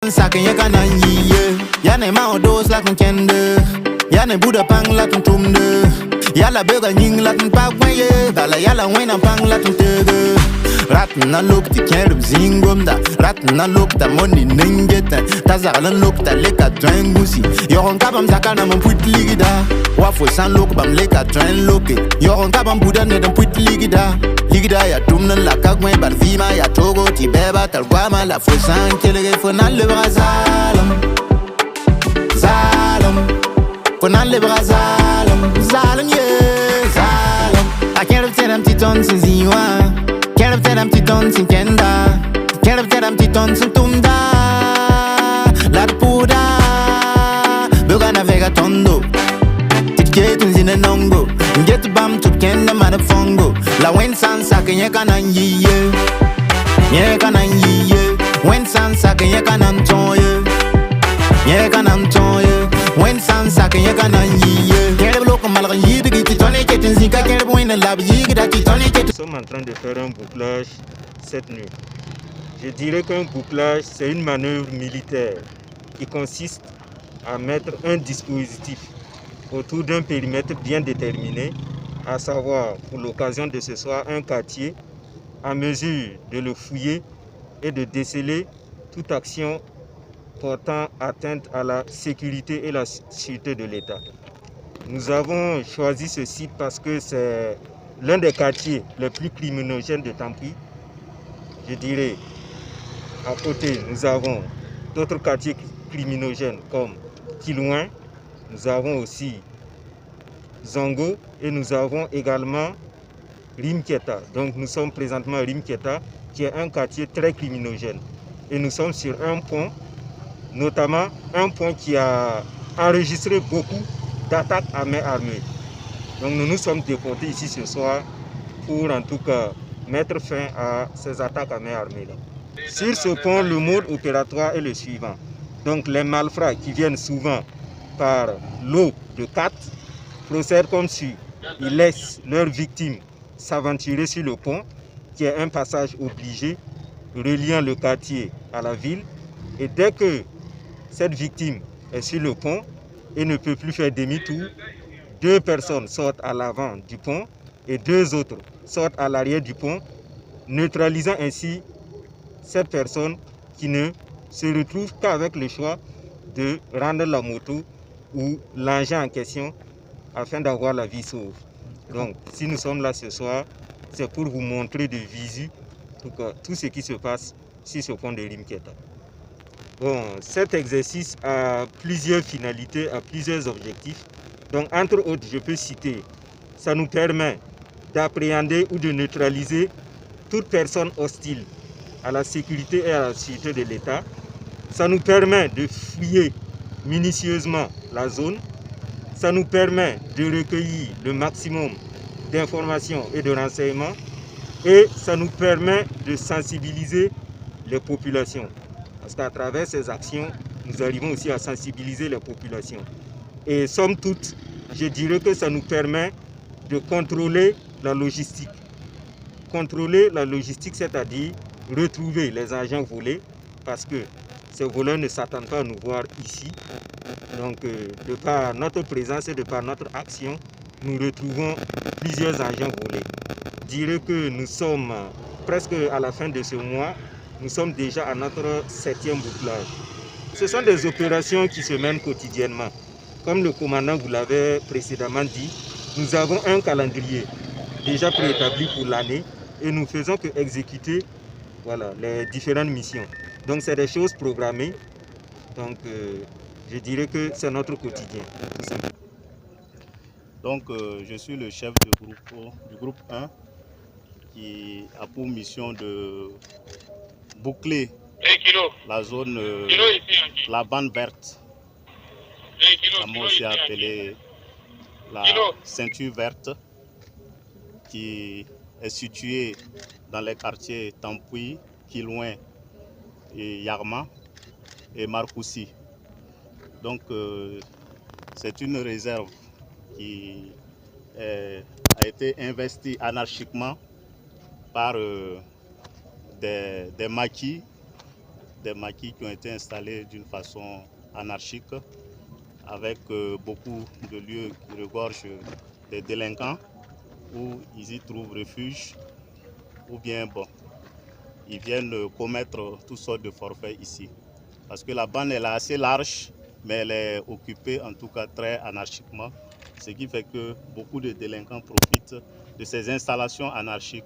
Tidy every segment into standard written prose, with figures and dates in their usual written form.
san saken ye kanan yiye. Yane ma odos la kon kende. Yane buda pang la ton tumde. Yala bega nying la ton pagwaye. Bala yala wena pang la ton tege. Rat na look ti kerb zingomda. Rat na look ta money ningeta. Tazalan look ta leka dwengusi. Yoron kabam zakana mon put ligida. Wafo san look bam leka dwen loke. Yoron kabam buda ne dan put ligida. Ligida ya tumnan la kagwen bar vima ya togo ti beba tal guama la fo san kelege fo nan le brazalam. Zalam. Fo nan le brazalam. Zalam yeah. Zalam. I can't tell them titon sin ziwa. Can't tell them titon sin kenda. Can't tell them titon sin tumda. La puda. Buga na vega tondo. Tiketun zine nongo. Get bam to kenda madafongo. La wen san saken ye kanan yiye. Ye kanan yiye. Wen san saken ye kanan tonye. Ye kanan tonye. Wen san saken ye kanan yiye. Kereb loko malgan yidi giti tone ketin zika kereb wena lab yigi dati tone ketin. Nous sommes en train de faire un bouclage cette nuit. Je dirais qu'un bouclage, c'est une manœuvre militaire qui consiste à mettre un dispositif autour d'un périmètre bien déterminé, à savoir pour l'occasion de ce soir un quartier, à mesure de le fouiller et de déceler toute action portant atteinte à la sécurité et la sûreté de l'État. Nous avons choisi ce site parce que c'est l'un des quartiers les plus criminogènes de Tampouy. Je dirais, à côté, nous avons d'autres quartiers criminogènes comme Kilouin, nous avons aussi Zongo et nous avons également Rimketa. Donc nous sommes présentement à Rimketa, qui est un quartier très criminogène. Et nous sommes sur un pont, notamment un pont qui a enregistré beaucoup d'attaques à main armée. Donc nous nous sommes déportés ici ce soir pour en tout cas mettre fin à ces attaques à main armée là. Sur ce pont, le mode opératoire est le suivant. Donc les malfrats qui viennent souvent par l'eau de 4 procèdent comme suit. Ils laissent leurs victimes s'aventurer sur le pont, qui est un passage obligé reliant le quartier à la ville. Et dès que cette victime est sur le pont et ne peut plus faire demi-tour, 2 personnes sortent à l'avant du pont et 2 autres sortent à l'arrière du pont, neutralisant ainsi cette personne qui ne se retrouve qu'avec le choix de rendre la moto ou l'engin en question afin d'avoir la vie sauve. Donc, si nous sommes là ce soir, c'est pour vous montrer de visu tout ce qui se passe sur ce pont de Rimketa. Bon, cet exercice a plusieurs finalités, a plusieurs objectifs. Donc, entre autres, je peux citer, ça nous permet d'appréhender ou de neutraliser toute personne hostile à la sécurité et à la sûreté de l'État. Ça nous permet de fouiller minutieusement la zone. Ça nous permet de recueillir le maximum d'informations et de renseignements. Et ça nous permet de sensibiliser les populations. Parce qu'à travers ces actions, nous arrivons aussi à sensibiliser les populations. Et somme toute, je dirais que ça nous permet de contrôler la logistique. Contrôler la logistique, c'est-à-dire retrouver les agents volés, parce que ces voleurs ne s'attendent pas à nous voir ici. Donc, de par notre présence et de par notre action, nous retrouvons plusieurs agents volés. Je dirais que nous sommes presque à la fin de ce mois, nous sommes déjà à notre 7e bouclage. Ce sont des opérations qui se mènent quotidiennement. Comme le commandant vous l'avait précédemment dit, nous avons un calendrier déjà préétabli pour l'année et nous faisons que exécuter les différentes missions. Donc c'est des choses programmées. Donc je dirais que c'est notre quotidien. Donc je suis le chef du groupe 1 qui a pour mission de boucler la zone, la bande verte, comment aussi appelée la ceinture verte, qui est située dans les quartiers Tampouy, Kilouin et Yarma et Marcoussi. Donc c'est une réserve qui a été investie anarchiquement par des maquis des maquis qui ont été installés d'une façon anarchique, avec beaucoup de lieux qui regorgent des délinquants, où ils y trouvent refuge, ou bien bon, ils viennent commettre toutes sortes de forfaits ici. Parce que la bande elle est assez large, mais elle est occupée en tout cas très anarchiquement, ce qui fait que beaucoup de délinquants profitent de ces installations anarchiques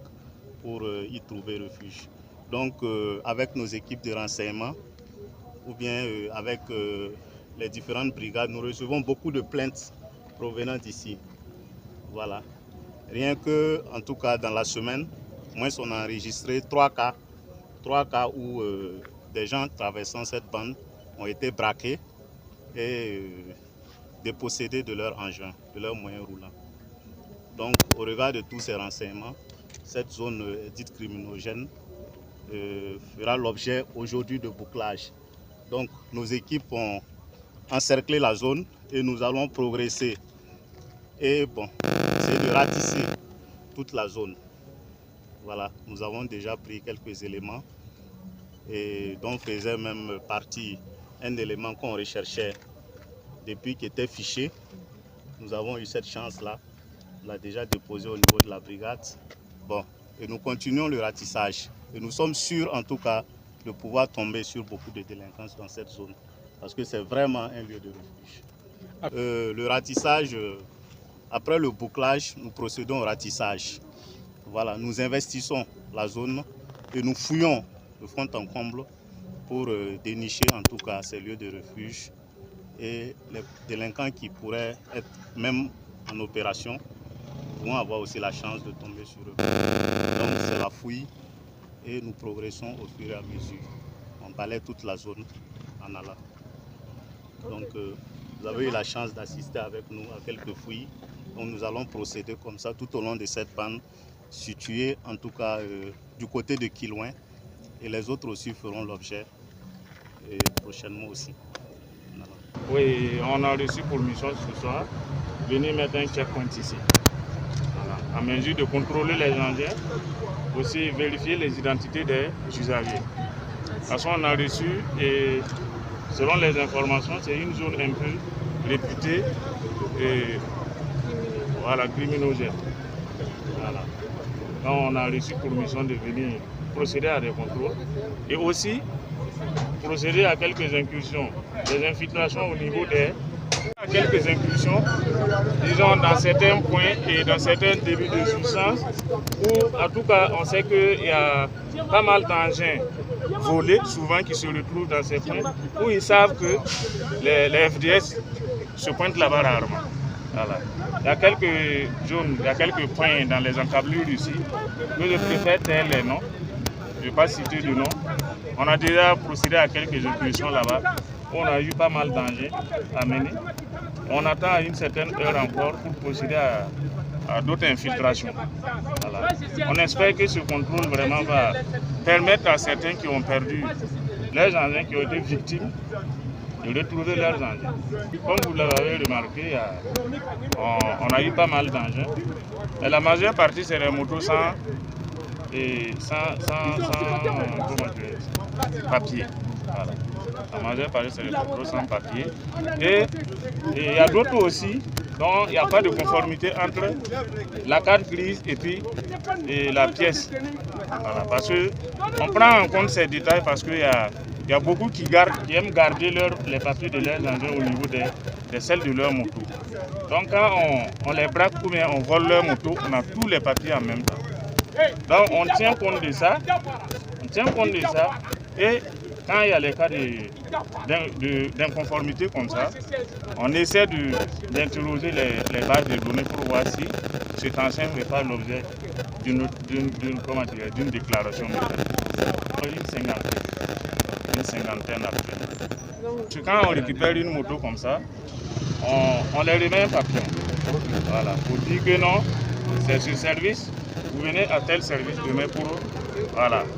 pour y trouver refuge. Donc avec nos équipes de renseignement, ou bien avec les différentes brigades, nous recevons beaucoup de plaintes provenant d'ici. Voilà. Rien que, en tout cas dans la semaine, moins on a enregistré 3 cas où des gens traversant cette bande ont été braqués et dépossédés de leurs engins, de leurs moyens roulants. Donc au regard de tous ces renseignements, cette zone dite criminogène fera l'objet aujourd'hui de bouclage. Donc nos équipes ont encerclé la zone et nous allons progresser et bon, essayer de ratisser toute la zone. Voilà, nous avons déjà pris quelques éléments et dont faisait même partie un élément qu'on recherchait depuis qu'il était fiché. Nous avons eu cette chance-là, on l'a déjà déposé au niveau de la brigade. Bon, et nous continuons le ratissage. Et nous sommes sûrs en tout cas de pouvoir tomber sur beaucoup de délinquance dans cette zone. Parce que c'est vraiment un lieu de refuge. Le ratissage, après le bouclage, nous procédons au ratissage. Voilà, nous investissons la zone et nous fouillons de fond en comble pour dénicher en tout cas ces lieux de refuge et les délinquants qui pourraient être même en opération vont avoir aussi la chance de tomber sur eux. Donc c'est la fouille et nous progressons au fur et à mesure. On balaie toute la zone en allant. Donc vous avez eu la chance d'assister avec nous à quelques fouilles. Donc nous allons procéder comme ça tout au long de cette bande située en tout cas du côté de Kilouin. Et les autres aussi feront l'objet prochainement aussi. Voilà. Oui, on a reçu pour mission ce soir venir mettre un checkpoint ici. Voilà. À mesure de contrôler les engins, aussi vérifier les identités des usagers. De toute façon, on a reçu et selon les informations, c'est une zone un peu réputée et voilà, criminogène. Voilà. Donc on a reçu pour mission de venir procéder à des contrôles et aussi procéder à quelques incursions, des infiltrations au niveau des... quelques incursions, disons dans certains points et dans certains débuts de jouissance, où en tout cas on sait qu'il y a pas mal d'engins volés, souvent qui se retrouvent dans ces points, où ils savent que les FDS se pointent là-bas rarement. Voilà. Il y a quelques zones, il y a quelques points dans les encablures ici, que je préfère taire les noms, je ne vais pas citer de nom. On a déjà procédé à quelques incursions là-bas, où on a eu pas mal d'engins à mener. On attend à une certaine heure encore pour procéder à d'autres infiltrations. Voilà. On espère que ce contrôle vraiment va permettre à certains qui ont perdu leurs engins, qui ont été victimes, de retrouver leurs engins. Comme vous l'avez remarqué, on a eu pas mal d'engins. Mais la majeure partie, c'est les motos sans papier. Voilà. La majeure partie, c'est les motos sans papier. Et il y a d'autres aussi dont il n'y a pas de conformité entre la carte grise et puis la pièce. Voilà. Parce qu'on prend en compte ces détails parce qu'il y a beaucoup qui aiment garder les papiers de leurs engins au niveau de celles de leur moto. Donc quand on les braque ou bien on vole leur moto, on a tous les papiers en même temps. Donc on tient compte de ça. Et quand il y a les cas d'inconformité comme ça, on essaie d'interroger les bases de données pour voir si cet engin ne fait pas l'objet d'une déclaration mécanique. Une cinquantaine après. Quand on récupère une moto comme ça, on les remet un papier. Voilà, pour dire que non, c'est ce service, vous venez à tel service demain pour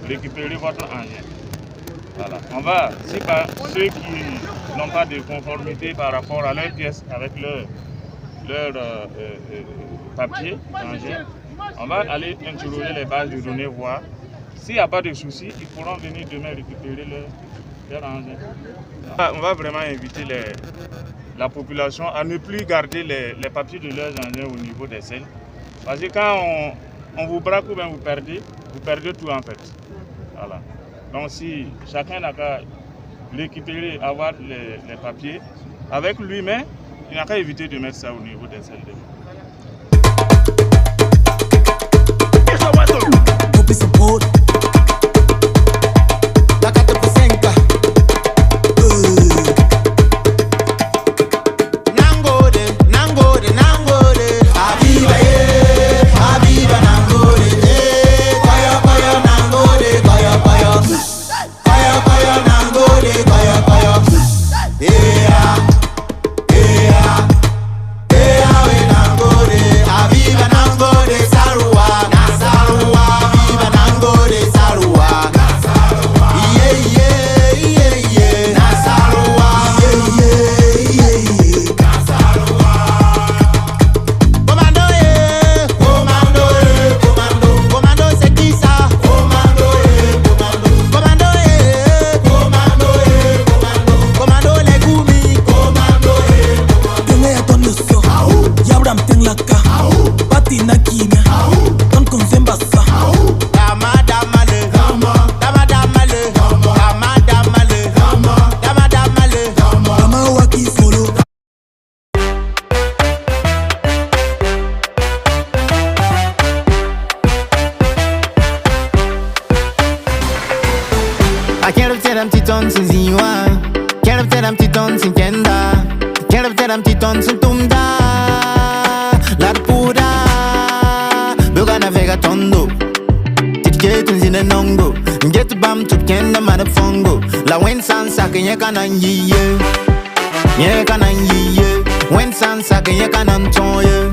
récupérer votre engin. Voilà. On va, si par ceux qui n'ont pas de conformité par rapport à leurs pièces avec leur papier engin, on va aller interroger les bases de données, voir s'il n'y a pas de souci, ils pourront venir demain récupérer On va vraiment inviter la population à ne plus garder les papiers de leurs engins au niveau des selles. Parce que quand on vous braque ou bien vous perdez tout en fait. Voilà. Donc si chacun n'a qu'à récupérer, avoir les papiers avec lui, mais il n'a qu'à éviter de mettre ça au niveau des selles. I can't tell them titons in Ziwa. Can't tell them titons in Kenda. Can't tell them titons in Tumda. La Puda. Bugana Vega Tondo. Titketons in the Nongo. Get bam to Kenda Madafongo. La Wensan Sakin Yakanan ye. Yakanan ye. Wensan Sakin Yakanan Toye.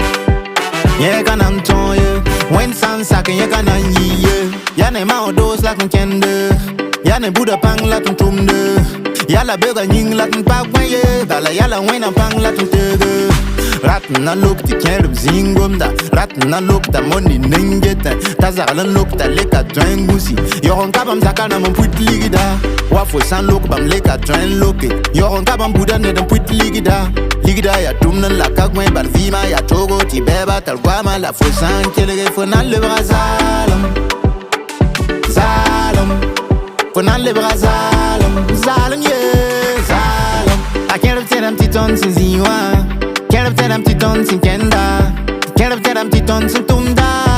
Yakanan Toye. Wensan Sakin Yakanan ye. Yanema dos like Kenda. Y'a Bouddha pang la ton tumde. Y'a la bega ning la ton pagwaye. Bala y'a la wena pang la ton tege. Rat na look ti kerb zingomda. Rat na look ta money ningeta. Tazalan look ta leka join gusi. Yoron kabam zakana mon puit ligida. Wafo san look bam leka join loke. Yoron kabam Bouddha ne dan puit ligida. Ligida ya tumnan la kagwen bal vima ya togo ti beba tal guama la fo san kelege fo nan le brazalam. Zalam. Fonan le bras Zalam, yeah, Zalam. I can't tell them titons in Ziwa. Can't tell them titons in Kenda. Can't tell them titons in Tumda.